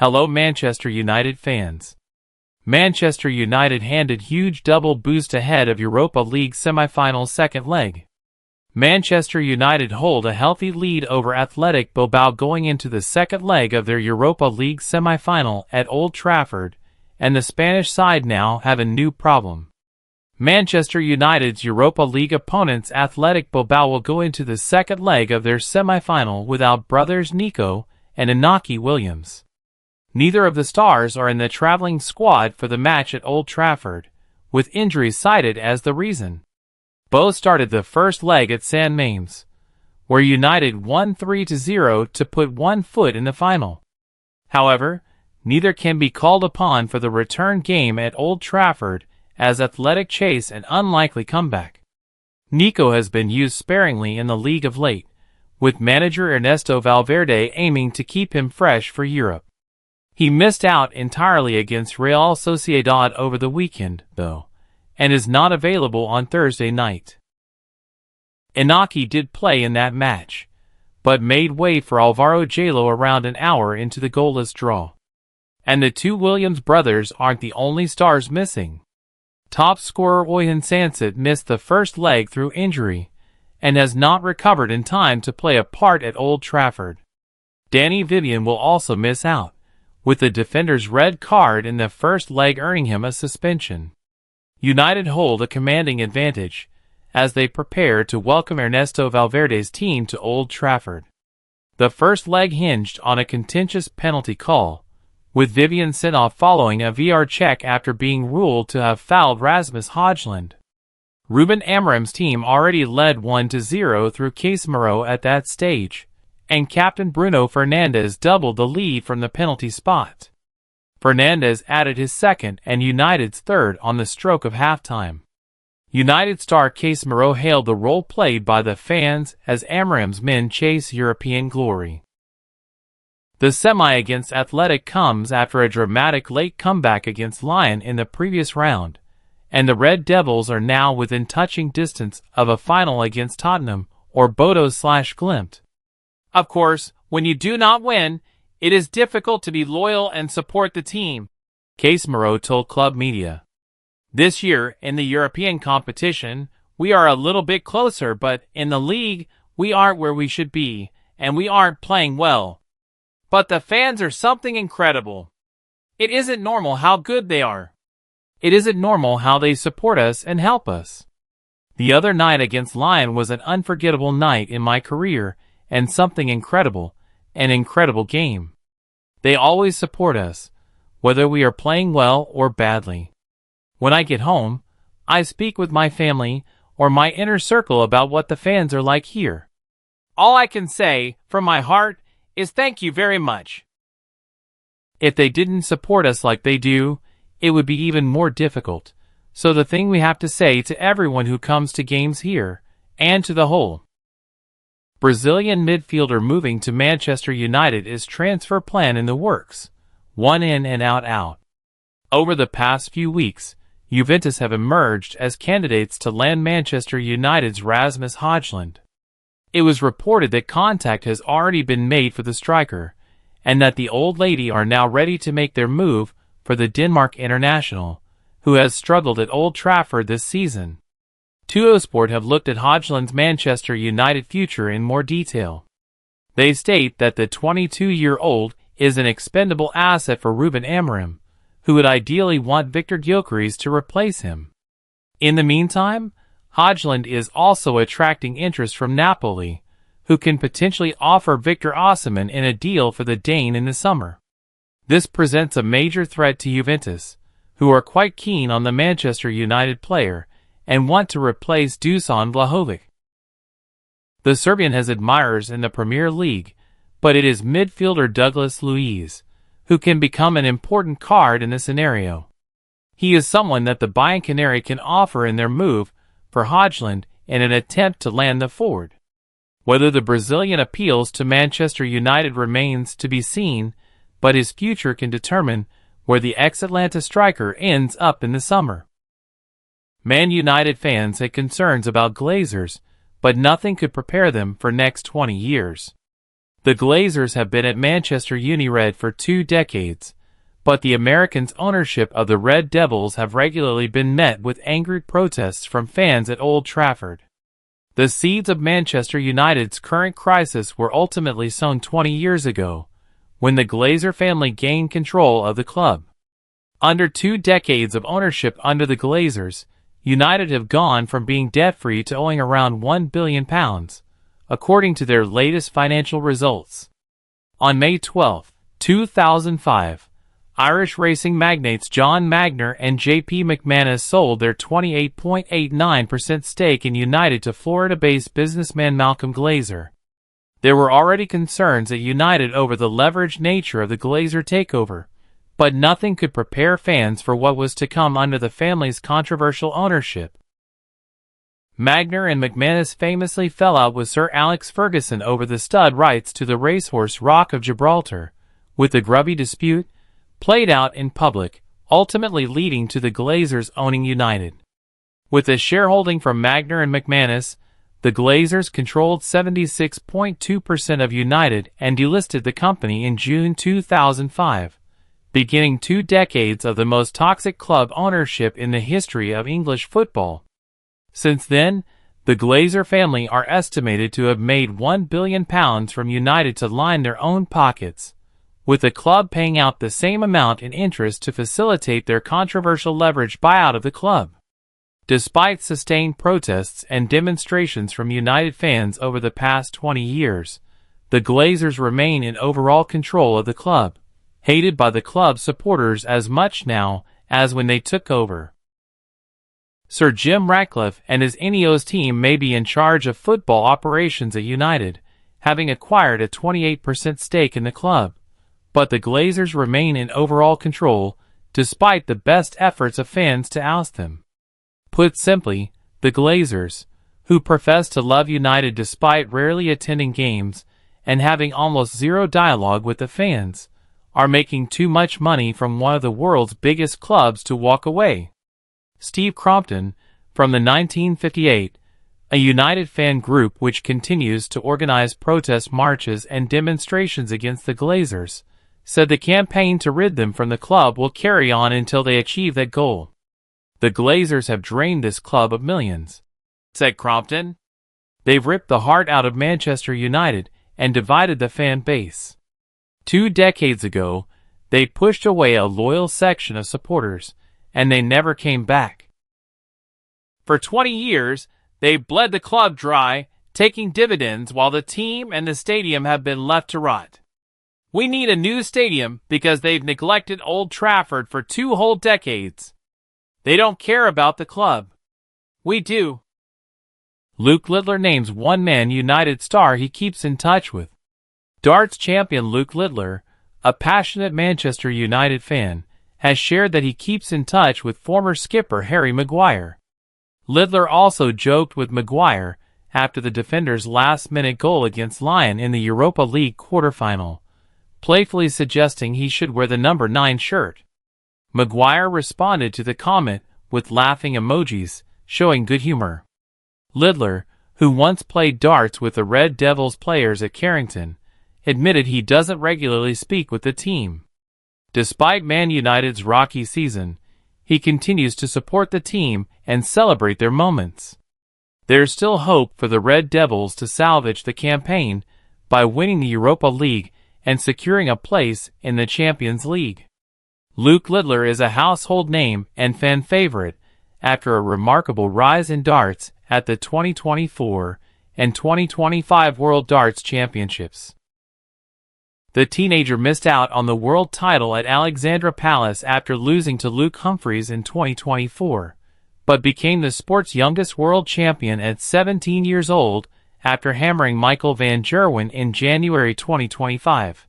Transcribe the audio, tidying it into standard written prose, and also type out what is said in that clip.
Hello Manchester United fans. Manchester United handed huge double boost ahead of Europa League semi-finals second leg. Manchester United hold a healthy lead over Athletic Bilbao going into the second leg of their Europa League semi-final at Old Trafford, and the Spanish side now have a new problem. Manchester United's Europa League opponents Athletic Bilbao will go into the second leg of their semi-final without brothers Nico and Inaki Williams. Neither of the stars are in the travelling squad for the match at Old Trafford, with injuries cited as the reason. Both started the first leg at St Mamés, where United won 3-0 to put one foot in the final. However, neither can be called upon for the return game at Old Trafford as Athletic chase an unlikely comeback. Nico has been used sparingly in the league of late, with manager Ernesto Valverde aiming to keep him fresh for Europe. He missed out entirely against Real Sociedad over the weekend, though, and is not available on Thursday night. Inaki did play in that match, but made way for Alvaro Jallo around an hour into the goalless draw. And the two Williams brothers aren't the only stars missing. Top scorer Oyun Sancet missed the first leg through injury, and has not recovered in time to play a part at Old Trafford. Danny Vivian will also miss out, with the defender's red card in the first leg earning him a suspension. United hold a commanding advantage as they prepare to welcome Ernesto Valverde's team to Old Trafford. The first leg hinged on a contentious penalty call, with Vivian sent off following a VR check after being ruled to have fouled Rasmus Højlund. Ruben Amorim's team already led 1-0 through Casemiro at that stage, and captain Bruno Fernandes doubled the lead from the penalty spot. Fernandes added his second and United's third on the stroke of halftime. United star Casemiro hailed the role played by the fans as Amorim's men chase European glory. The semi against Athletic comes after a dramatic late comeback against Lyon in the previous round, and the Red Devils are now within touching distance of a final against Tottenham or Bodo/Glimt. Of course, when you do not win, it is difficult to be loyal and support the team, Casemiro told club media. This year, in the European competition, we are a little bit closer, but in the league, we aren't where we should be, and we aren't playing well. But the fans are something incredible. It isn't normal how good they are. It isn't normal how they support us and help us. The other night against Lyon was an unforgettable night in my career, and something incredible, an incredible game. They always support us, whether we are playing well or badly. When I get home, I speak with my family or my inner circle about what the fans are like here. All I can say, from my heart, is thank you very much. If they didn't support us like they do, it would be even more difficult. So the thing we have to say to everyone who comes to games here, and to the whole Brazilian midfielder moving to Manchester United is transfer plan in the works, one in and out. Over the past few weeks, Juventus have emerged as candidates to land Manchester United's Rasmus Højlund. It was reported that contact has already been made for the striker, and that the old lady are now ready to make their move for the Denmark international, who has struggled at Old Trafford this season. Tuttosport have looked at Højlund's Manchester United future in more detail. They state that the 22-year-old is an expendable asset for Ruben Amorim, who would ideally want Victor Gyökeres to replace him. In the meantime, Højlund is also attracting interest from Napoli, who can potentially offer Victor Osimhen in a deal for the Dane in the summer. This presents a major threat to Juventus, who are quite keen on the Manchester United player and want to replace Dusan Vlahovic. The Serbian has admirers in the Premier League, but it is midfielder Douglas Luiz who can become an important card in this scenario. He is someone that the Bianconeri can offer in their move for Højlund in an attempt to land the forward. Whether the Brazilian appeals to Manchester United remains to be seen, but his future can determine where the ex-Atlanta striker ends up in the summer. Man United fans had concerns about Glazers, but nothing could prepare them for next 20 years. The Glazers have been at Manchester United for 2 decades, but the Americans' ownership of the Red Devils have regularly been met with angry protests from fans at Old Trafford. The seeds of Manchester United's current crisis were ultimately sown 20 years ago, when the Glazer family gained control of the club. Under 2 decades of ownership under the Glazers, United have gone from being debt-free to owing around £1 billion, according to their latest financial results. On May 12, 2005, Irish racing magnates John Magner and J.P. McManus sold their 28.89% stake in United to Florida-based businessman Malcolm Glazer. There were already concerns at United over the leveraged nature of the Glazer takeover, but nothing could prepare fans for what was to come under the family's controversial ownership. Magner and McManus famously fell out with Sir Alex Ferguson over the stud rights to the racehorse Rock of Gibraltar, with the grubby dispute played out in public, ultimately leading to the Glazers owning United. With a shareholding from Magner and McManus, the Glazers controlled 76.2% of United and delisted the company in June 2005, beginning 2 decades of the most toxic club ownership in the history of English football. Since then, the Glazer family are estimated to have made £1 billion from United to line their own pockets, with the club paying out the same amount in interest to facilitate their controversial leverage buyout of the club. Despite sustained protests and demonstrations from United fans over the past 20 years, the Glazers remain in overall control of the club, hated by the club's supporters as much now as when they took over. Sir Jim Ratcliffe and his Ineos team may be in charge of football operations at United, having acquired a 28% stake in the club, but the Glazers remain in overall control, despite the best efforts of fans to oust them. Put simply, the Glazers, who profess to love United despite rarely attending games and having almost zero dialogue with the fans, are making too much money from one of the world's biggest clubs to walk away. Steve Crompton, from the 1958, a United fan group which continues to organize protest marches and demonstrations against the Glazers, said the campaign to rid them from the club will carry on until they achieve that goal. The Glazers have drained this club of millions, said Crompton. They've ripped the heart out of Manchester United and divided the fan base. 2 decades ago, they pushed away a loyal section of supporters, and they never came back. For 20 years, they've bled the club dry, taking dividends while the team and the stadium have been left to rot. We need a new stadium because they've neglected Old Trafford for 2 whole decades. They don't care about the club. We do. Luke Littler names one Man United star he keeps in touch with. Darts champion Luke Littler, a passionate Manchester United fan, has shared that he keeps in touch with former skipper Harry Maguire. Littler also joked with Maguire after the defender's last-minute goal against Lyon in the Europa League quarter-final, playfully suggesting he should wear the number 9 shirt. Maguire responded to the comment with laughing emojis, showing good humor. Littler, who once played darts with the Red Devils players at Carrington, admitted he doesn't regularly speak with the team. Despite Man United's rocky season, he continues to support the team and celebrate their moments. There's still hope for the Red Devils to salvage the campaign by winning the Europa League and securing a place in the Champions League. Luke Littler is a household name and fan favorite after a remarkable rise in darts at the 2024 and 2025 World Darts Championships. The teenager missed out on the world title at Alexandra Palace after losing to Luke Humphries in 2024, but became the sport's youngest world champion at 17 years old after hammering Michael van Gerwen in January 2025.